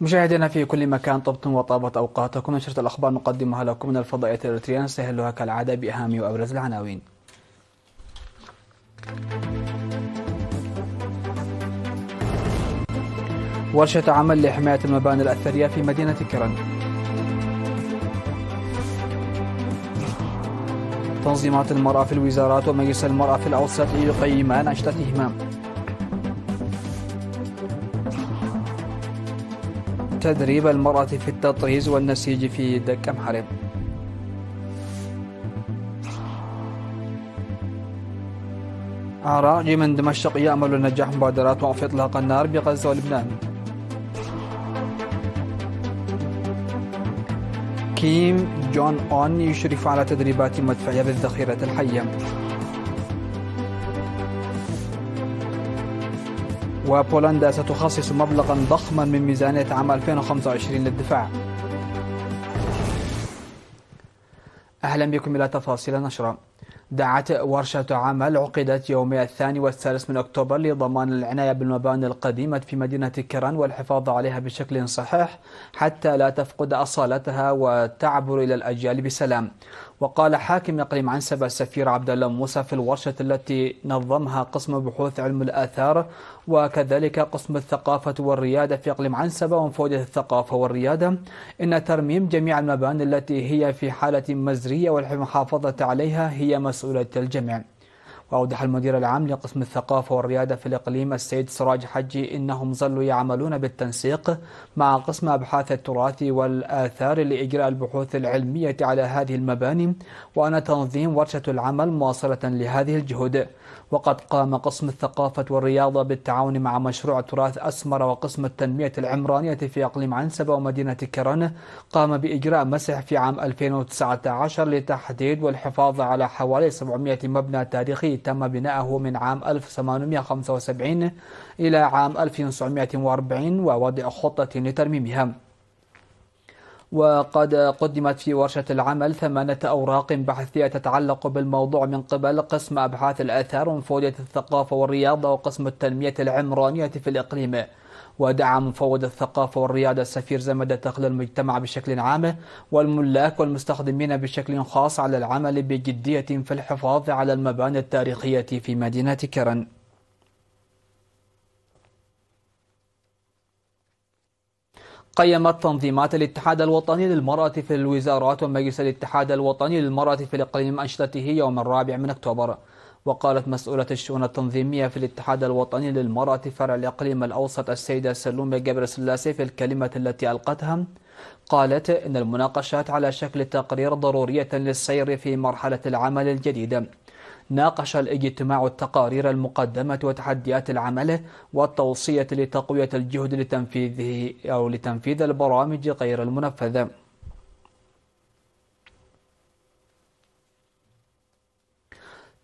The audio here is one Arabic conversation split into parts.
مشاهدينا في كل مكان، طبتم وطابت أوقاتكم. نشرة الأخبار نقدمها لكم من الفضائية الإريترية، نستهلها كالعادة بأهم وأبرز العناوين. ورشة عمل لحماية المباني الأثرية في مدينة كرن. تنظيمات المرأة في الوزارات ومجلس المرأة في الأوسط يقيمان أنشطتهما. تدريب المرأة في التطريز والنسيج في دك محرم. عراقي من دمشق يأمل نجاح مبادرات وقف إطلاق النار بغزة ولبنان. كيم جون أون يشرف على تدريبات مدفعية بالذخيرة الحية. وبولندا ستخصص مبلغا ضخما من ميزانية عام 2025 للدفاع. أهلا بكم إلى تفاصيل النشرة. دعت ورشة عمل عقدت يومي 2 و3 من أكتوبر لضمان العناية بالمباني القديمة في مدينة كرن والحفاظ عليها بشكل صحيح حتى لا تفقد أصالتها وتعبر إلى الأجيال بسلام. وقال حاكم إقليم عنسبة السفير عبد الله موسى في الورشة التي نظمها قسم بحوث علم الآثار وكذلك قسم الثقافة والريادة في إقليم عنسبة ومفوضية الثقافة والريادة إن ترميم جميع المباني التي هي في حالة مزرية والمحافظة عليها هي مسؤولية الجميع. وأوضح المدير العام لقسم الثقافة والريادة في الإقليم السيد سراج حجي إنهم ظلوا يعملون بالتنسيق مع قسم أبحاث التراث والآثار لإجراء البحوث العلمية على هذه المباني، وأن تنظيم ورشة العمل مواصلة لهذه الجهود. وقد قام قسم الثقافة والرياضة بالتعاون مع مشروع تراث أسمر وقسم التنمية العمرانية في إقليم عنسبة ومدينة كرن قام بإجراء مسح في عام 2019 لتحديد والحفاظ على حوالي 700 مبنى تاريخي تم بناءه من عام 1875 إلى عام 1940 ووضع خطة لترميمها. وقد قدمت في ورشة العمل 8 أوراق بحثية تتعلق بالموضوع من قبل قسم أبحاث الآثار ومفوضية الثقافة والرياضة وقسم التنمية العمرانية في الإقليم. ودعا مفوض الثقافة والرياضة السفير زمد دخل المجتمع بشكل عام والملاك والمستخدمين بشكل خاص على العمل بجدية في الحفاظ على المباني التاريخية في مدينة كرن. قيمت تنظيمات الاتحاد الوطني للمرأة في الوزارات ومجلس الاتحاد الوطني للمرأة في الإقليم أنشطته يوم 4 أكتوبر. وقالت مسؤولة الشؤون التنظيمية في الاتحاد الوطني للمرأة فرع الإقليم الأوسط السيدة سلومة جبر سلاسي في الكلمة التي ألقتها، قالت إن المناقشات على شكل تقرير ضرورية للسير في مرحلة العمل الجديدة. ناقش الاجتماع التقارير المقدمة وتحديات العمل والتوصية لتقوية الجهد لتنفيذ البرامج غير المنفذة.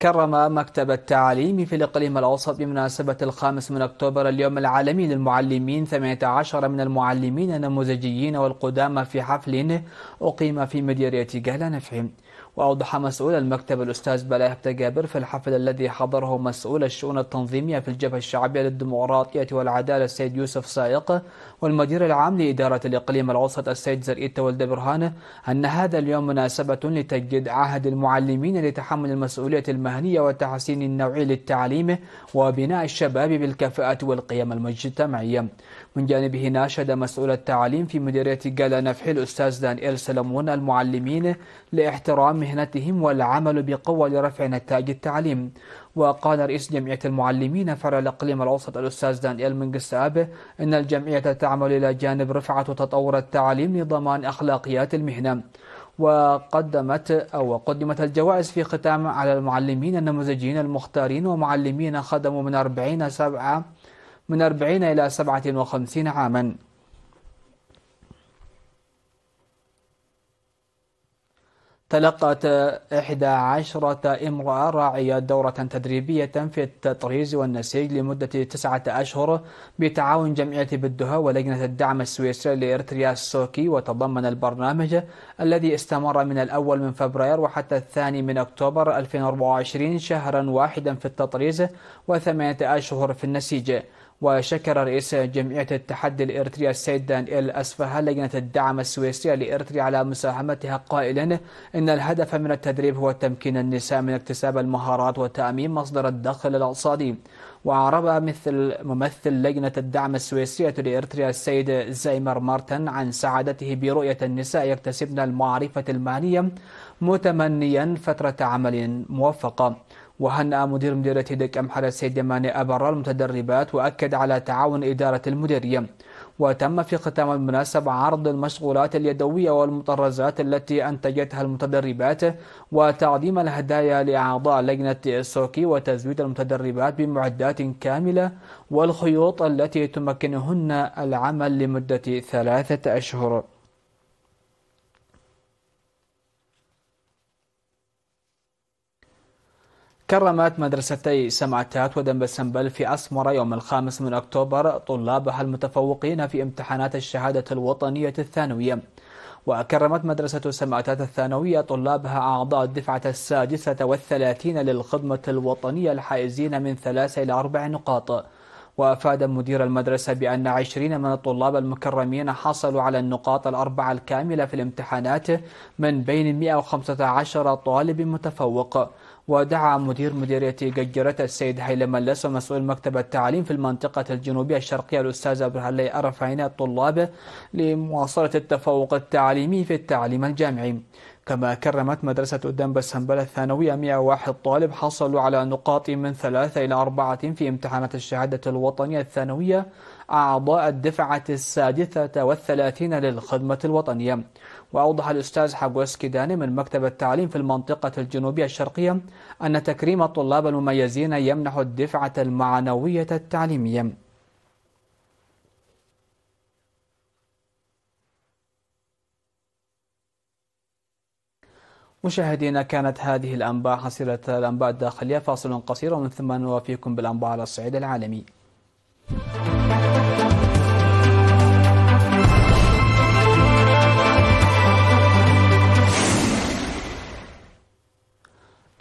كرم مكتب التعليم في الإقليم الأوسط بمناسبة 5 أكتوبر اليوم العالمي للمعلمين 18 من المعلمين النموذجيين والقدامى في حفل أقيم في مديرية قالا نفع. وأوضح مسؤول المكتب الأستاذ بلايح جابر في الحفل الذي حضره مسؤول الشؤون التنظيمية في الجبهة الشعبية للديمقراطية والعدالة السيد يوسف سائق والمدير العام لإدارة الإقليم الأوسط السيد زرقيت ولد برهان أن هذا اليوم مناسبة لتجديد عهد المعلمين لتحمل المسؤولية المهنية والتحسين النوعي للتعليم وبناء الشباب بالكفاءة والقيم المجتمعية. من جانبه ناشد مسؤول التعليم في مديرية قالا نفح الأستاذ دانيال سلمون المعلمين لاحترام مهنتهم والعمل بقوة لرفع نتائج التعليم. وقال رئيس جمعية المعلمين فرع الإقليم الأوسط الأستاذ دانيال من قساب إن الجمعية تعمل إلى جانب رفعة وتطور التعليم لضمان أخلاقيات المهنة. وقدمت الجوائز في ختام على المعلمين النموذجيين المختارين ومعلمين خدموا من 40 إلى 57 عاما. تلقت 11 امرأة راعية دورة تدريبية في التطريز والنسيج لمدة 9 أشهر بتعاون جمعية بدها ولجنة الدعم السويسري لإريتريا السوكي، وتضمن البرنامج الذي استمر من 1 فبراير وحتى 2 أكتوبر 2024 شهرا واحدا في التطريز و8 أشهر في النسيج. وشكر رئيس جمعية التحدي الإريتري السيد دانيال أسفها لجنة الدعم السويسرية لإريتريا على مساهمتها قائلا إن الهدف من التدريب هو تمكين النساء من اكتساب المهارات وتأمين مصدر الدخل الاقتصادي. وأعرب مثل ممثل لجنة الدعم السويسرية لإريتريا السيد زايمر مارتن عن سعادته برؤية النساء يكتسبن المعرفة المالية متمنيا فترة عمل موفقة. وهنأ مدير مديرية دك أمحر السيد يماني أبرار المتدربات وأكد على تعاون إدارة المديرية. وتم في ختام المناسبة عرض المشغولات اليدوية والمطرزات التي أنتجتها المتدربات وتقديم الهدايا لأعضاء لجنة سوكي وتزويد المتدربات بمعدات كاملة والخيوط التي تمكنهن العمل لمدة 3 أشهر. كرمت مدرستي سمعتات ودنبسنبل في أسمر يوم 5 أكتوبر طلابها المتفوقين في امتحانات الشهادة الوطنية الثانوية. وكرمت مدرسة سمعتات الثانوية طلابها أعضاء الدفعة 36 للخدمة الوطنية الحائزين من 3 إلى 4 نقاط. وأفاد مدير المدرسة بأن 20 من الطلاب المكرمين حصلوا على النقاط الأربعة الكاملة في الامتحانات من بين 115 طالب متفوق. ودعا مدير مديرية ججرة السيد هيلي ملس ومسؤول مكتب التعليم في المنطقة الجنوبية الشرقية الأستاذ أبرهالي أرفعين الطلاب لمواصلة التفوق التعليمي في التعليم الجامعي. كما كرمت مدرسة دنبسنبل الثانوية 101 طالب حصلوا على نقاط من 3 إلى 4 في امتحانات الشهادة الوطنية الثانوية أعضاء الدفعة 36 للخدمة الوطنية. وأوضح الأستاذ حقوس كيداني من مكتب التعليم في المنطقة الجنوبية الشرقية أن تكريم الطلاب المميزين يمنح الدفعة المعنوية التعليمية. مشاهدينا، كانت هذه الأنباء حصيلة الأنباء الداخلية. فاصل قصير ومن ثم نوافيكم بالأنباء على الصعيد العالمي.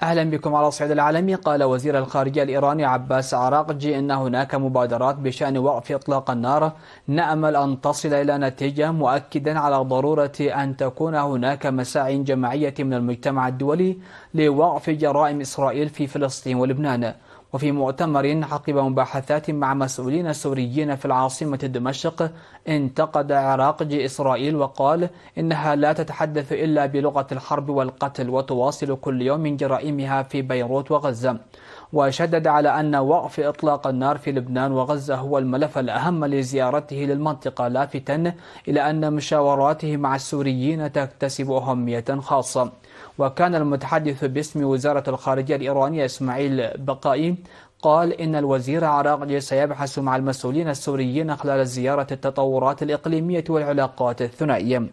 أهلا بكم على الصعيد العالمي. قال وزير الخارجية الإيراني عباس عراقجي إن هناك مبادرات بشأن وقف إطلاق النار نأمل أن تصل إلى نتيجة، مؤكدا على ضرورة أن تكون هناك مساعي جماعية من المجتمع الدولي لوقف جرائم إسرائيل في فلسطين ولبنان. وفي مؤتمر عقب مباحثات مع مسؤولين سوريين في العاصمة دمشق انتقد عراقجي إسرائيل وقال إنها لا تتحدث إلا بلغة الحرب والقتل وتواصل كل يوم جرائمها في بيروت وغزة. وشدد على أن وقف إطلاق النار في لبنان وغزة هو الملف الأهم لزيارته للمنطقة، لافتا إلى أن مشاوراته مع السوريين تكتسب أهمية خاصة. وكان المتحدث باسم وزارة الخارجية الإيرانية إسماعيل بقائي قال إن الوزير عراقجي سيبحث مع المسؤولين السوريين خلال الزيارة التطورات الإقليمية والعلاقات الثنائية.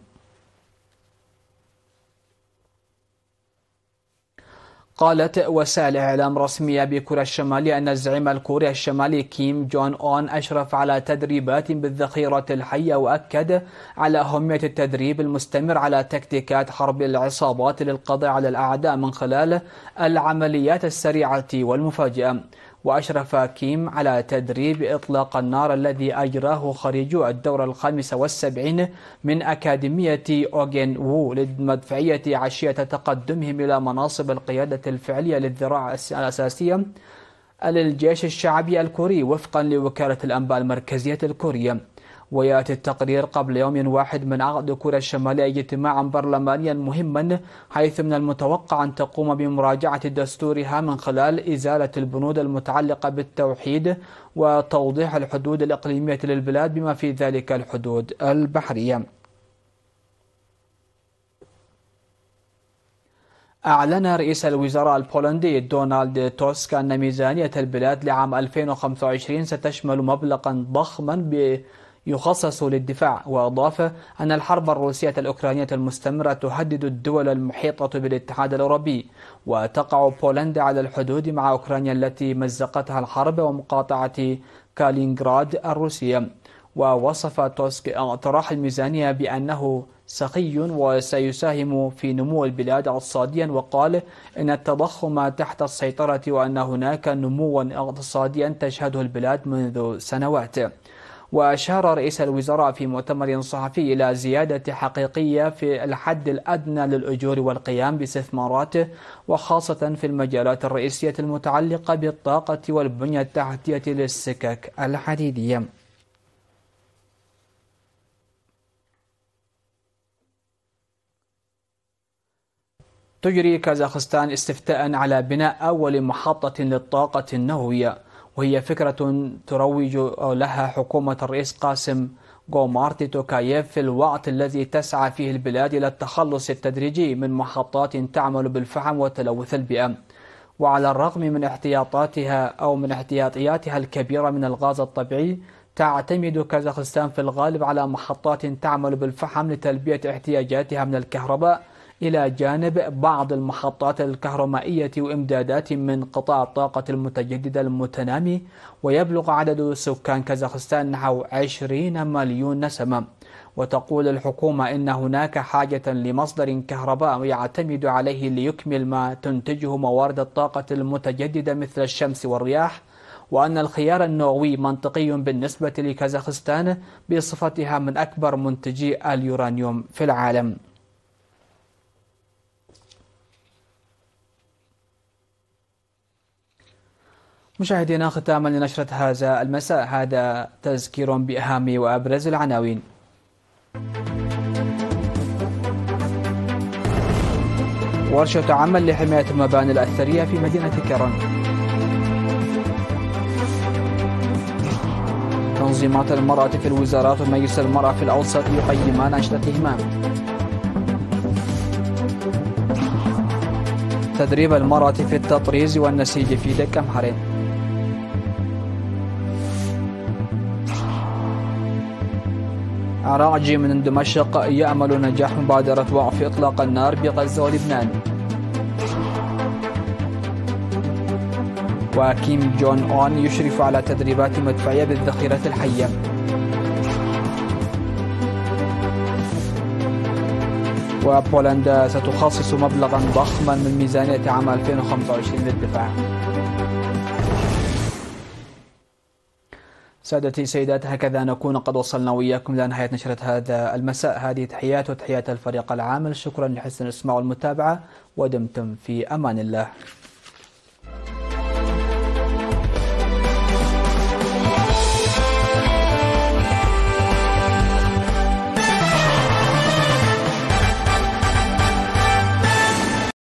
قالت وسائل إعلام رسمية بكوريا الشمالية أن الزعيم الكوري الشمالي كيم جون أون أشرف على تدريبات بالذخيرة الحية، وأكد على أهمية التدريب المستمر على تكتيكات حرب العصابات للقضاء على الأعداء من خلال العمليات السريعة والمفاجئة. وأشرف كيم على تدريب إطلاق النار الذي أجراه خريجو الدورة 75 من أكاديمية أوغين وو للمدفعية عشية تقدمهم إلى مناصب القيادة الفعلية للذراع الأساسية للجيش الشعبي الكوري وفقا لوكالة الأنباء المركزية الكورية. ويأتي التقرير قبل يوم واحد من عقد كوريا الشمالية اجتماعا برلمانيا مهما، حيث من المتوقع أن تقوم بمراجعة دستورها من خلال إزالة البنود المتعلقة بالتوحيد وتوضيح الحدود الإقليمية للبلاد بما في ذلك الحدود البحرية. أعلن رئيس الوزراء البولندي دونالد توسك أن ميزانية البلاد لعام 2025 ستشمل مبلغا ضخما يخصص للدفاع. وأضاف أن الحرب الروسية الأوكرانية المستمرة تهدد الدول المحيطة بالاتحاد الأوروبي، وتقع بولندا على الحدود مع أوكرانيا التي مزقتها الحرب ومقاطعة كالينغراد الروسية. ووصف توسك اقتراح الميزانية بأنه سخي وسيساهم في نمو البلاد اقتصاديا، وقال إن التضخم تحت السيطرة وأن هناك نموا اقتصاديا تشهده البلاد منذ سنوات. وأشار رئيس الوزراء في مؤتمر صحفي إلى زيادة حقيقية في الحد الأدنى للأجور والقيام باستثمارات، وخاصة في المجالات الرئيسية المتعلقة بالطاقة والبنية التحتية للسكك الحديدية. تجري كازاخستان استفتاء على بناء أول محطة للطاقة النووية، وهي فكرة تروج لها حكومة الرئيس قاسم غومارت توكاييف في الوقت الذي تسعى فيه البلاد إلى التخلص التدريجي من محطات تعمل بالفحم وتلوث البيئة. وعلى الرغم من احتياطياتها الكبيرة من الغاز الطبيعي، تعتمد كازاخستان في الغالب على محطات تعمل بالفحم لتلبية احتياجاتها من الكهرباء، إلى جانب بعض المحطات الكهرومائية وإمدادات من قطاع الطاقة المتجددة المتنامي. ويبلغ عدد سكان كازاخستان نحو 20 مليون نسمة. وتقول الحكومة إن هناك حاجة لمصدر كهرباء يعتمد عليه ليكمل ما تنتجه موارد الطاقة المتجددة مثل الشمس والرياح، وأن الخيار النووي منطقي بالنسبة لكازاخستان بصفتها من أكبر منتجي اليورانيوم في العالم. مشاهدينا، ختاما لنشرة هذا المساء، هذا تذكير بأهم وأبرز العناوين. ورشة عمل لحماية المباني الأثرية في مدينة كرن. تنظيمات المرأة في الوزارات ومجلس المرأة في الأوسط يقيمان أنشطتهما. تدريب المرأة في التطريز والنسيج في دك أمحرين. عراقجي من دمشق يأمل نجاح مبادرة وقف إطلاق النار بغزة ولبنان. وكيم جون أون يشرف على تدريبات مدفعية بالذخيرة الحية. وبولندا ستخصص مبلغا ضخما من ميزانية عام 2025 للدفاع. سادتي سيدات، هكذا نكون قد وصلنا وإياكم إلى نهاية نشرة هذا المساء. هذه تحيات وتحيات الفريق العامل. شكرا لحسن الإسماع والمتابعة، ودمتم في أمان الله.